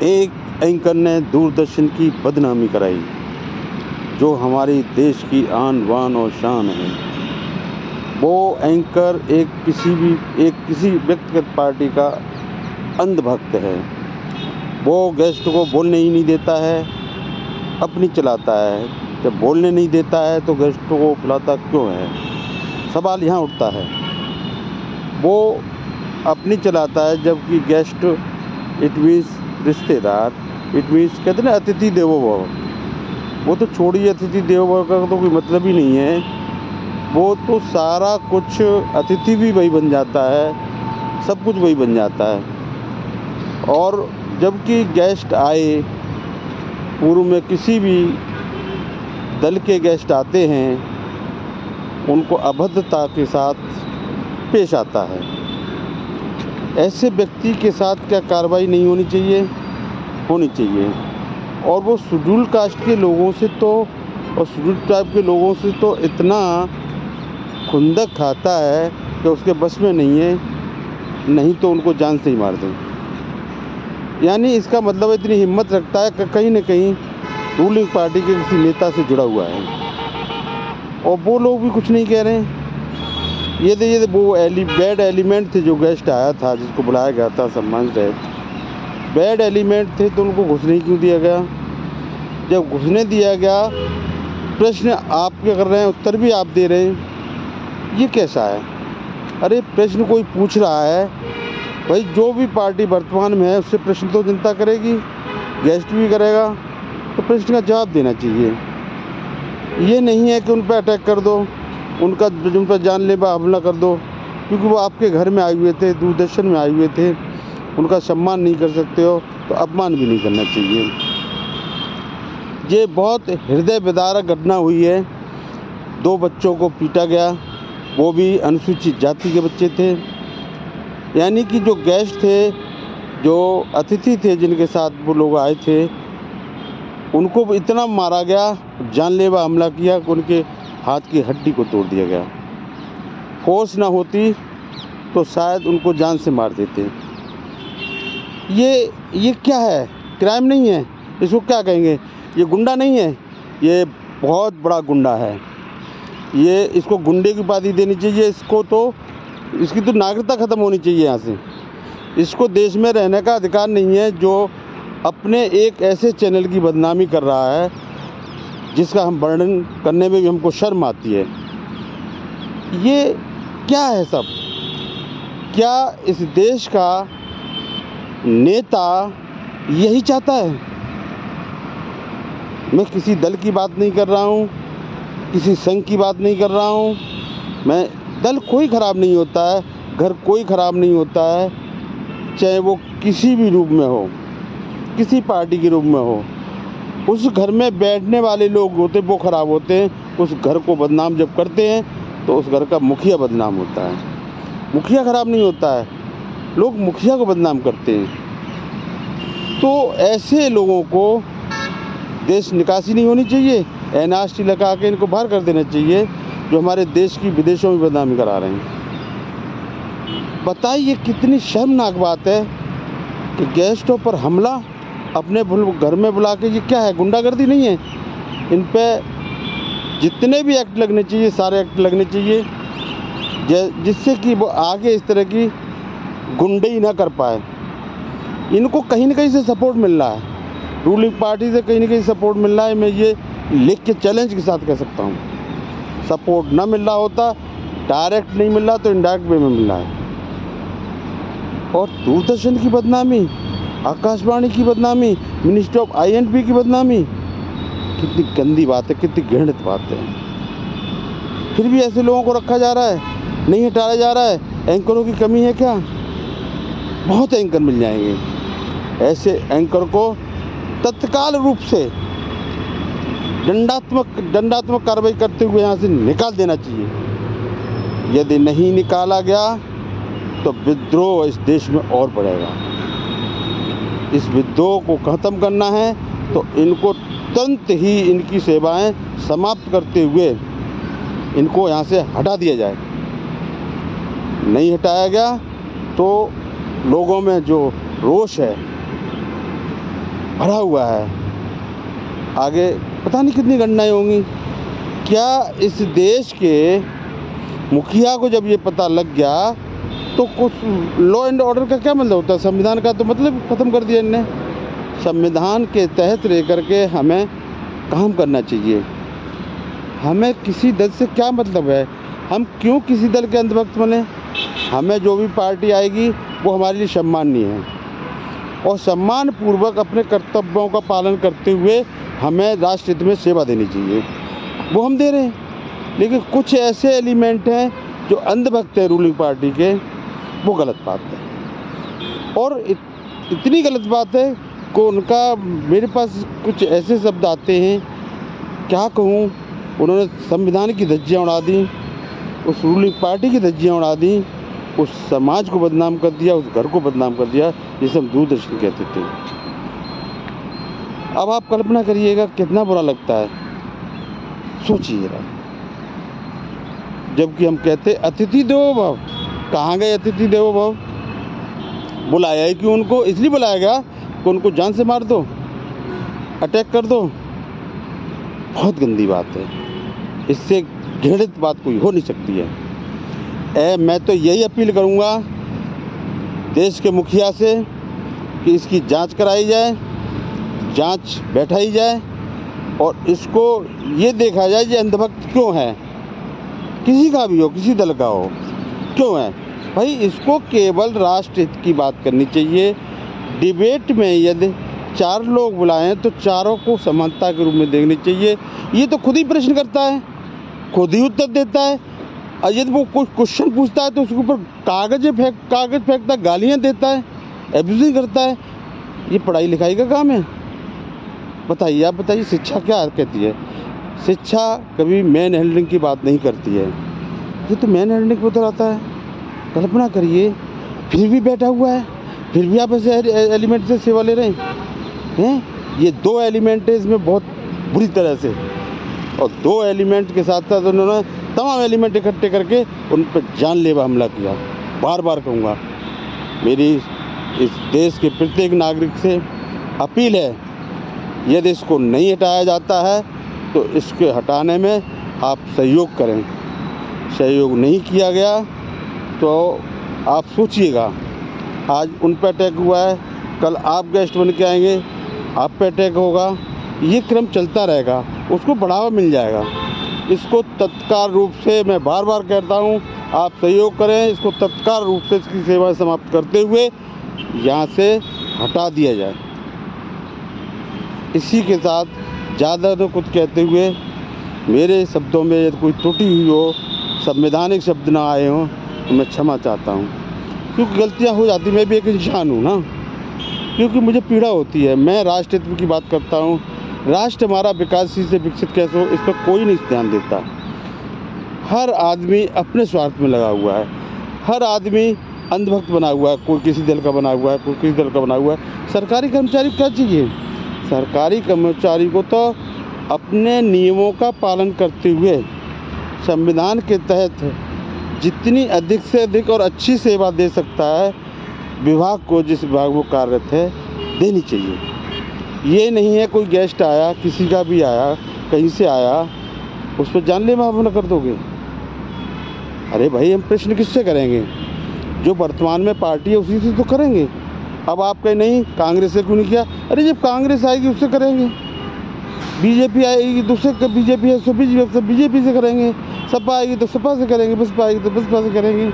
एक एंकर ने दूरदर्शन की बदनामी कराई, जो हमारी देश की आन बान और शान है। वो एंकर किसी व्यक्तिगत पार्टी का अंधभक्त है। वो गेस्ट को बोलने ही नहीं देता है, अपनी चलाता है। जब बोलने नहीं देता है तो गेस्ट को बुलाता क्यों है? सवाल यहाँ उठता है। वो अपनी चलाता है, जबकि गेस्ट इट मीन्स रिश्तेदार, इट मीन्स कहते ना अतिथि देवो भव। वो तो छोड़िए, अतिथि देवो भव का तो कोई मतलब ही नहीं है। वो तो सारा कुछ, अतिथि भी वही बन जाता है, सब कुछ वही बन जाता है। और जबकि गेस्ट आए, पूर्व में किसी भी दल के गेस्ट आते हैं, उनको अभद्रता के साथ पेश आता है। ऐसे व्यक्ति के साथ क्या कार्रवाई नहीं होनी चाहिए? होनी चाहिए। और वो शेड्यूल कास्ट के लोगों से तो, और शेड्यूल ट्राइब के लोगों से तो इतना खुंदक खाता है कि उसके बस में नहीं है, नहीं तो उनको जान से ही मार दें। यानी इसका मतलब इतनी हिम्मत रखता है कि कहीं न कहीं रूलिंग पार्टी के किसी नेता से जुड़ा हुआ है। और वो लोग भी कुछ नहीं कह रहे हैं। ये वो बैड एलिमेंट थे जो गेस्ट आया था, जिसको बुलाया गया था सम्मान से। बैड एलिमेंट थे तो उनको घुसने क्यों दिया गया? जब घुसने दिया गया, प्रश्न आप क्या कर रहे हैं, उत्तर भी आप दे रहे हैं, ये कैसा है? अरे प्रश्न कोई पूछ रहा है भाई, जो भी पार्टी वर्तमान में है उससे प्रश्न तो जनता करेगी, गेस्ट भी करेगा, तो प्रश्न का जवाब देना चाहिए। ये नहीं है कि उन पर अटैक कर दो, उन पर जानलेवा हमला कर दो, क्योंकि वो आपके घर में आए हुए थे, दूरदर्शन में आए हुए थे। उनका सम्मान नहीं कर सकते हो तो अपमान भी नहीं करना चाहिए। ये बहुत हृदय विदारक घटना हुई है। 2 बच्चों को पीटा गया, वो भी अनुसूचित जाति के बच्चे थे। यानी कि जो गेस्ट थे, जो अतिथि थे, जिनके साथ वो लोग आए थे, उनको इतना मारा गया, जानलेवा हमला किया कि उनके हाथ की हड्डी को तोड़ दिया गया। फोर्स ना होती तो शायद उनको जान से मार देते। ये क्या है? क्राइम नहीं है, इसको क्या कहेंगे? ये गुंडा नहीं है, ये बहुत बड़ा गुंडा है। इसको गुंडे की उपाधि देनी चाहिए। इसकी तो नागरिकता ख़त्म होनी चाहिए यहाँ से। इसको देश में रहने का अधिकार नहीं है, जो अपने एक ऐसे चैनल की बदनामी कर रहा है जिसका हम वर्णन करने में भी हमको शर्म आती है। ये क्या है सब? क्या इस देश का नेता यही चाहता है? मैं किसी दल की बात नहीं कर रहा हूँ, किसी संघ की बात नहीं कर रहा हूँ। मैं दल कोई ख़राब नहीं होता है, घर कोई ख़राब नहीं होता है, चाहे वो किसी भी रूप में हो, किसी पार्टी के रूप में हो। उस घर में बैठने वाले लोग होते वो ख़राब होते हैं। उस घर को बदनाम जब करते हैं तो उस घर का मुखिया बदनाम होता है। मुखिया ख़राब नहीं होता है, लोग मुखिया को बदनाम करते हैं। तो ऐसे लोगों को देश निकासी नहीं होनी चाहिए, एनआरसी लगा के इनको बाहर कर देना चाहिए, जो हमारे देश की विदेशों में बदनामी करा रहे हैं। बताइए कितनी शर्मनाक बात है कि गेस्टों पर हमला अपने घर में बुला के। ये क्या है? गुंडागर्दी नहीं है? इन पे जितने भी एक्ट लगने चाहिए, सारे एक्ट लगने चाहिए, जिससे कि वो आगे इस तरह की गुंडई ना कर पाए। इनको कहीं ना कहीं से सपोर्ट मिल रहा है, रूलिंग पार्टी से कहीं ना कहीं सपोर्ट मिल रहा है। मैं ये लिख के चैलेंज के साथ कह सकता हूँ, सपोर्ट ना मिल रहा होता, डायरेक्ट नहीं मिल रहा तो इनडायरेक्ट वे में मिल रहा है। और दूरदर्शन की बदनामी, आकाशवाणी की बदनामी, मिनिस्ट्री ऑफ INP की बदनामी, कितनी गंदी बात है, कितनी घृणित बात है। फिर भी ऐसे लोगों को रखा जा रहा है, नहीं हटाया जा रहा है। एंकरों की कमी है क्या? बहुत एंकर मिल जाएंगे। ऐसे एंकर को तत्काल रूप से दंडात्मक कार्रवाई करते हुए यहाँ से निकाल देना चाहिए। यदि नहीं निकाला गया तो विद्रोह इस देश में और बढ़ेगा। इस विद्रोह को ख़त्म करना है तो इनको तुरंत ही इनकी सेवाएं समाप्त करते हुए इनको यहाँ से हटा दिया जाए। नहीं हटाया गया तो लोगों में जो रोष है भरा हुआ है। आगे पता नहीं कितनी गणनाएँ होंगी। क्या इस देश के मुखिया को जब ये पता लग गया तो कुछ लॉ एंड ऑर्डर का क्या मतलब होता है? संविधान का तो मतलब ख़त्म कर दिया इनने। संविधान के तहत रह कर के हमें काम करना चाहिए। हमें किसी दल से क्या मतलब है? हम क्यों किसी दल के अंधभक्त बने? हमें जो भी पार्टी आएगी वो हमारे लिए सम्माननीय है और सम्मानपूर्वक अपने कर्तव्यों का पालन करते हुए हमें राष्ट्र हित में सेवा देनी चाहिए। वो हम दे रहे हैं, लेकिन कुछ ऐसे एलिमेंट हैं जो अंधभक्त है रूलिंग पार्टी के, वो गलत बात है। और इतनी गलत बात है कि उनका मेरे पास कुछ ऐसे शब्द आते हैं, क्या कहूँ, उन्होंने संविधान की धज्जियाँ उड़ा दी, उस रूलिंग पार्टी की धज्जियाँ उड़ा दी, उस समाज को बदनाम कर दिया, उस घर को बदनाम कर दिया जिसे हम दूरदर्शन कहते थे। अब आप कल्पना करिएगा कितना बुरा लगता है, सोचिए जरा। जबकि हम कहते अतिथि देवो भव, कहाँ गए अतिथि देवो भव? बुलाया ही क्यों उनको? इसलिए बुलाया गया कि उनको जान से मार दो, अटैक कर दो। बहुत गंदी बात है, इससे घृणित बात कोई हो नहीं सकती है। मैं तो यही अपील करूँगा देश के मुखिया से कि इसकी जांच कराई जाए, जांच बैठाई जाए और इसको ये देखा जाए कि अंधभक्त क्यों है, किसी का भी हो, किसी दल का हो, क्यों है भाई। इसको केवल राष्ट्र हित की बात करनी चाहिए। डिबेट में यदि 4 लोग बुलाएं तो चारों को समानता के रूप में देखनी चाहिए। ये तो खुद ही प्रश्न करता है, खुद ही उत्तर देता है, और यदि वो कुछ क्वेश्चन पूछता है तो उसके ऊपर कागज़ फेंकता, गालियाँ देता है, एब्यूज़िंग करता है। ये पढ़ाई लिखाई का काम है? बताइए, आप बताइए, शिक्षा क्या कहती है? शिक्षा कभी मैन हैंडलिंग की बात नहीं करती है। ये तो मैन हैंडलिंग पर उतर आता है। कल्पना करिए, फिर भी बैठा हुआ है, फिर भी आप ऐसे एलिमेंट से सेवा ले रहे हैं। ये 2 एलिमेंट है इसमें बहुत बुरी तरह से, और 2 एलिमेंट के साथ साथ उन्होंने तमाम एलिमेंट इकट्ठे करके उन पर जानलेवा हमला किया। बार बार कहूँगा, मेरी इस देश के प्रत्येक नागरिक से अपील है, यदि इसको नहीं हटाया जाता है तो इसके हटाने में आप सहयोग करें। सहयोग नहीं किया गया तो आप सोचिएगा, आज उन पर अटैक हुआ है, कल आप गेस्ट बन के आएंगे, आप पे अटैक होगा। ये क्रम चलता रहेगा, उसको बढ़ावा मिल जाएगा। इसको तत्काल रूप से, मैं बार बार कहता हूँ, आप सहयोग करें, इसको तत्काल रूप से इसकी सेवा समाप्त करते हुए यहाँ से हटा दिया जाए। इसी के साथ ज़्यादा न कुछ कहते हुए, मेरे शब्दों में यदि कोई त्रुटि हुई हो, संवैधानिक शब्द ना आए हों, तो मैं क्षमा चाहता हूँ, क्योंकि गलतियाँ हो जाती। मैं भी एक इंसान हूँ ना, क्योंकि मुझे पीड़ा होती है। मैं राष्ट्र हित की बात करता हूँ। राष्ट्र हमारा विकासशील से विकसित कैसे हो, इस पर कोई नहीं ध्यान देता। हर आदमी अपने स्वार्थ में लगा हुआ है, हर आदमी अंधभक्त बना हुआ है, कोई किसी दल का बना हुआ है, कोई किसी दल का बना हुआ है। सरकारी कर्मचारी को क्या चाहिए? सरकारी कर्मचारी को तो अपने नियमों का पालन करते हुए संविधान के तहत जितनी अधिक से अधिक और अच्छी सेवा दे सकता है विभाग को, जिस विभाग वो कार्यरत है, देनी चाहिए। ये नहीं है कोई गेस्ट आया, किसी का भी आया, कहीं से आया, उस पर जानलेवा हमला कर दोगे। अरे भाई, हम प्रश्न किससे करेंगे? जो वर्तमान में पार्टी है उसी से तो करेंगे। अब आप कहें नहीं, कांग्रेस से क्यों नहीं किया? अरे जब कांग्रेस आएगी उससे करेंगे, बीजेपी आएगी दूसरे बीजेपी है तो बीजेपी से करेंगे, सपा आएगी तो सपा से करेंगे, बसपा आएगी तो बसपा से करेंगे,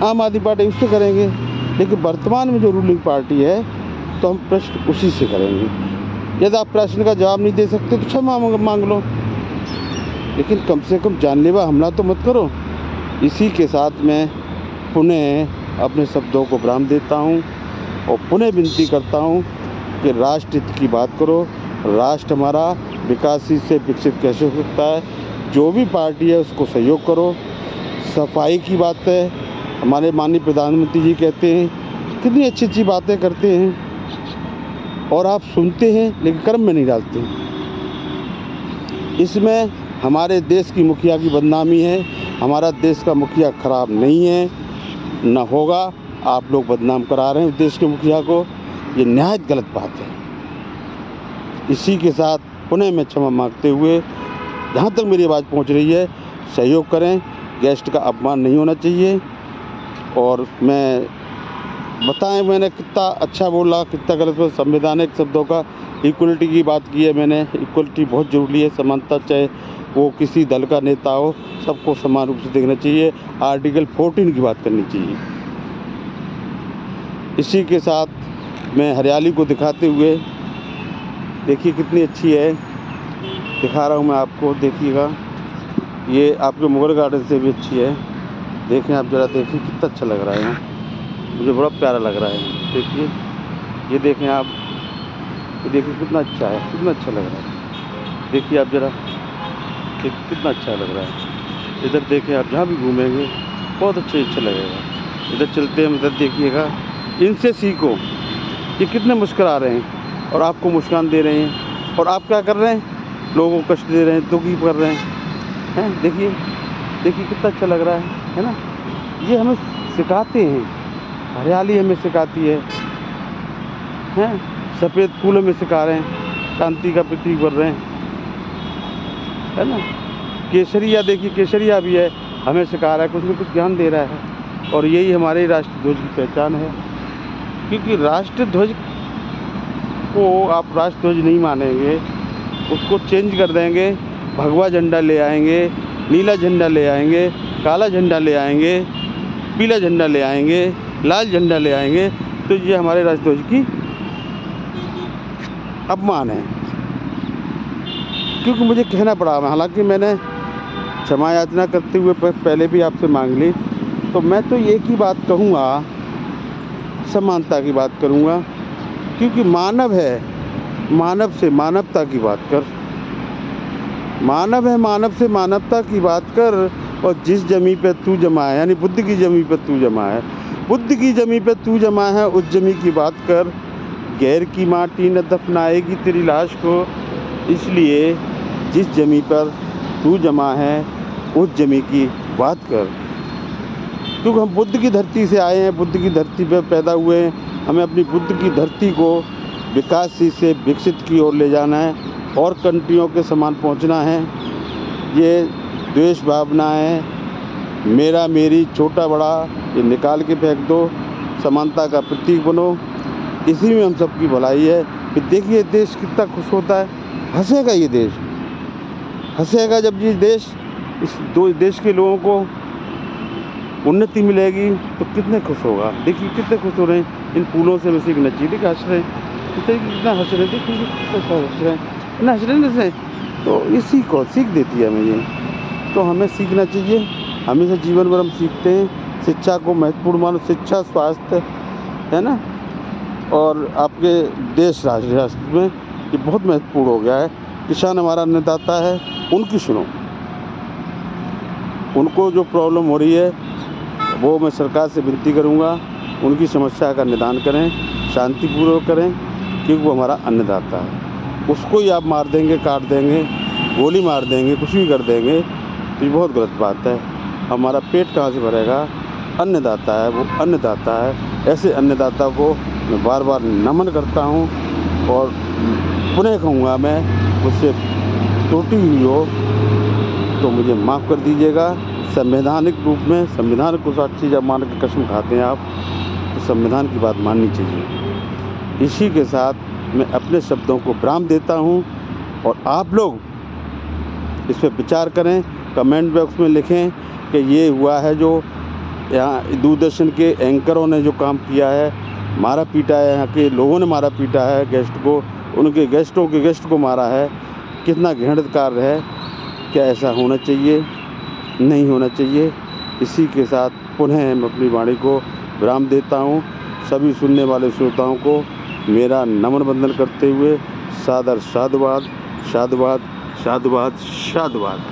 आम आदमी पार्टी उससे करेंगे। लेकिन वर्तमान में जो रूलिंग पार्टी है तो हम प्रश्न उसी से करेंगे। यदि आप प्रश्न का जवाब नहीं दे सकते तो क्षमा मांग लो, लेकिन कम से कम जानलेवा हमला तो मत करो। इसी के साथ मैं पुनः अपने शब्दों को विराम देता हूँ और पुनः विनती करता हूँ कि राष्ट्र हित की बात करो। राष्ट्र हमारा विकासशील से विकसित कैसे हो सकता है? जो भी पार्टी है उसको सहयोग करो। सफाई की बात है, हमारे माननीय प्रधानमंत्री जी कहते हैं, कितनी अच्छी अच्छी बातें करते हैं और आप सुनते हैं लेकिन कर्म में नहीं डालते। इसमें हमारे देश की मुखिया की बदनामी है। हमारा देश का मुखिया खराब नहीं है, न होगा। आप लोग बदनाम करा रहे हैं देश के मुखिया को, ये निहायत गलत बात है। इसी के साथ पुनः मैं क्षमा मांगते हुए, जहाँ तक मेरी आवाज़ पहुँच रही है, सहयोग करें। गेस्ट का अपमान नहीं होना चाहिए। और मैं बताएं मैंने कितना अच्छा बोला, कितना गलत बोला। संवैधानिक शब्दों का इक्वलिटी की बात की है मैंने। इक्वलिटी बहुत ज़रूरी है, समानता, चाहे वो किसी दल का नेता हो, सबको समान रूप से देखना चाहिए। आर्टिकल 14 की बात करनी चाहिए। इसी के साथ मैं हरियाली को दिखाते हुए, देखिए कितनी अच्छी है, दिखा रहा हूँ मैं आपको, देखिएगा। ये आपके मुगल गार्डन से भी अच्छी है। देखें आप ज़रा, देखिए कितना अच्छा लग रहा है यहाँ, मुझे बड़ा प्यारा लग रहा है। देखिए, ये देखें आप, ये देखिए कितना अच्छा है, कितना अच्छा लग रहा है। देखिए आप ज़रा, कितना अच्छा लग रहा है। इधर देखें आप, जहाँ भी घूमेंगे बहुत अच्छा लगेगा। इधर चलते हैं, इधर देखिएगा, इनसे सीखो। ये कितने मुस्कुरा रहे हैं और आपको मुस्कान दे रहे हैं, और आप क्या कर रहे हैं? लोगों को कष्ट दे रहे हैं, दुखी कर रहे हैं। देखिए देखिए कितना अच्छा लग रहा है ना। ये हमें सिखाते हैं, हरियाली हमें सिखाती है। सफ़ेद फूल हमें सिखा रहे हैं, शांति का प्रतीक बन रहे हैं, है ना। केसरिया, देखिए केसरिया भी है, हमें सिखा रहा है, कुछ न कुछ ज्ञान दे रहा है। और यही हमारे राष्ट्रध्वज की पहचान है। क्योंकि राष्ट्रध्वज को आप राष्ट्रध्वज नहीं मानेंगे, उसको चेंज कर देंगे, भगवा झंडा ले आएंगे, नीला झंडा ले आएंगे, काला झंडा ले आएंगे, पीला झंडा ले आएंगे, लाल झंडा ले आएंगे, तो ये हमारे राष्ट्रध्वज की अपमान है। क्योंकि मुझे कहना पड़ा, हालांकि मैंने क्षमा याचना करते हुए पहले भी आपसे मांग ली, तो मैं तो एक ही बात कहूँगा, समानता की बात करूँगा। क्योंकि मानव है, मानव से मानवता की बात कर। मानव है, मानव से मानवता की बात कर। और जिस जमी पे तू जमा है, यानी बुद्ध की जमी पे तू जमा है, बुद्ध की जमी पे तू जमा है, उस जमी की बात कर। गैर की माटी न दफनाएगी तेरी लाश को। इसलिए जिस जमी पर तू जमा है, उस जमी की बात कर। क्योंकि हम बुद्ध की धरती से आए हैं, बुद्ध की धरती पर पैदा हुए हैं। हमें अपनी बुद्ध की धरती को विकासशील से विकसित की ओर ले जाना है, और कंट्रियों के समान पहुंचना है। ये द्वेष भावना है, मेरा मेरी, छोटा बड़ा, ये निकाल के फेंक दो। समानता का प्रतीक बनो, इसी में हम सबकी भलाई है। फिर देखिए देश कितना खुश होता है, हंसेगा ये देश, हंसेगा जब ये देश, इस दो देश के लोगों को उन्नति मिलेगी तो कितने खुश होगा। देखिए कितने खुश हो रहे हैं, इन फूलों से वैसे भी नची, देखिए हंस रहे हैं, कितना हंस रहे हैं, देखिए कितना हंस रहे हैं, ना हंस रहे हैं। तो इसी को सीख देती है हमें ये, तो हमें सीखना चाहिए। हमेशा जीवन भर हम सीखते हैं, शिक्षा को महत्वपूर्ण मानो। शिक्षा, स्वास्थ्य, है ना, और आपके देश राष्ट्र में ये बहुत महत्वपूर्ण हो गया है। किसान हमारा अन्नदाता है, उनकी सुनो, उनको जो प्रॉब्लम हो रही है वो मैं सरकार से विनती करूंगा, उनकी समस्या का निदान करें, शांतिपूर्वक करें। क्योंकि वो हमारा अन्नदाता है। उसको ही आप मार देंगे, काट देंगे, गोली मार देंगे, कुछ भी कर देंगे, तो ये बहुत गलत बात है। हमारा पेट कहाँ से भरेगा? अन्नदाता है, वो अन्नदाता है। ऐसे अन्नदाता को मैं बार बार नमन करता हूँ। और पुनः कहूँगा, मैं मुझसे त्रुटि हुई हो तो मुझे माफ़ कर दीजिएगा। संवैधानिक रूप में, संविधान को साक्षी जब मान के कसम खाते हैं आप, तो संविधान की बात माननी चाहिए। इसी के साथ मैं अपने शब्दों को विराम देता हूँ, और आप लोग इस पर विचार करें, कमेंट बॉक्स में लिखें कि ये हुआ है जो यहाँ दूरदर्शन के एंकरों ने जो काम किया है, मारा पीटा है, यहाँ के लोगों ने मारा पीटा है गेस्ट को, उनके गेस्टों के गेस्ट को मारा है, कितना घृणित कार्य है। क्या ऐसा होना चाहिए? नहीं होना चाहिए। इसी के साथ पुनः मैं अपनी वाणी को विराम देता हूँ। सभी सुनने वाले श्रोताओं को मेरा नमन वंदन करते हुए सादर साधुवाद, साधुवाद, साधुवाद, साधुवाद।